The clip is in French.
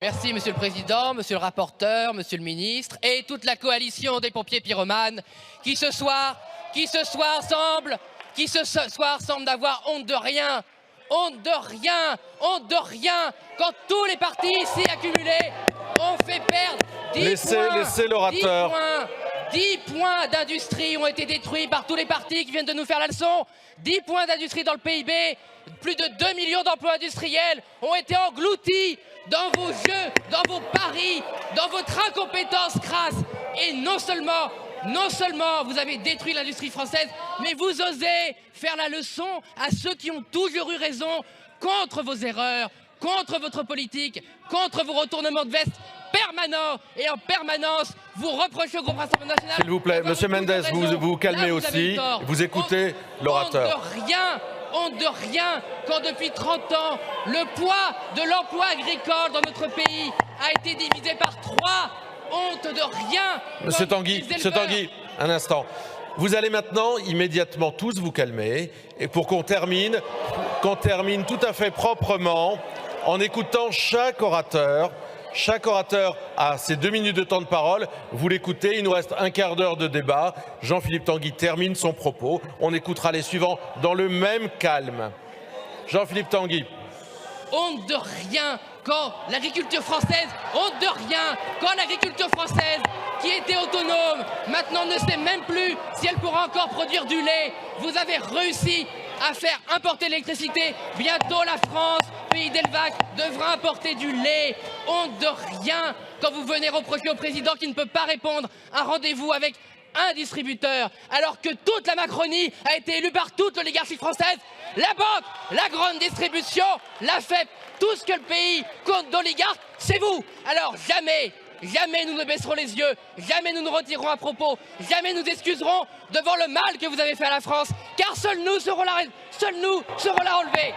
Merci Monsieur le Président, Monsieur le rapporteur, Monsieur le Ministre et toute la coalition des pompiers pyromanes qui ce soir semble n'avoir honte de rien. Honte de rien, quand tous les partis ici accumulés ont fait perdre 10 points d'industrie ont été détruits par tous les partis qui viennent de nous faire la leçon. 10 points d'industrie dans le PIB, plus de 2 millions d'emplois industriels ont été engloutis dans vos jeux, dans vos paris, dans votre incompétence crasse. Et non seulement vous avez détruit l'industrie française, mais vous osez faire la leçon à ceux qui ont toujours eu raison contre vos erreurs, contre votre politique, contre vos retournements de veste permanents et en permanence. Vous reprochez au groupe Rassemblement National. S'il vous plaît, Monsieur Mendes, vous vous calmez aussi, vous écoutez l'orateur. Honte de rien quand depuis 30 ans, le poids de l'emploi agricole dans notre pays a été divisé par 3. Honte de rien. Monsieur Tanguy, un instant. Vous allez maintenant immédiatement tous vous calmer et pour qu'on termine tout à fait proprement en écoutant chaque orateur. Chaque orateur a ses 2 minutes de temps de parole. Vous l'écoutez, il nous reste un quart d'heure de débat. Jean-Philippe Tanguy termine son propos. On écoutera les suivants dans le même calme. Jean-Philippe Tanguy. Honte de rien quand l'agriculture française, qui était autonome, maintenant ne sait même plus si elle pourra encore produire du lait. Vous avez réussi à faire importer l'électricité. Bientôt la France, pays d'élevage, devra importer du lait. Honte de rien quand vous venez reprocher au président qui ne peut pas répondre à un rendez-vous avec un distributeur, alors que toute la Macronie a été élue par toute l'oligarchie française. La banque, la grande distribution, la FEP, tout ce que le pays compte d'oligarques, c'est vous. Alors jamais nous ne baisserons les yeux, jamais nous nous retirerons à propos, jamais nous excuserons devant le mal que vous avez fait à la France, car seuls nous serons là à relever.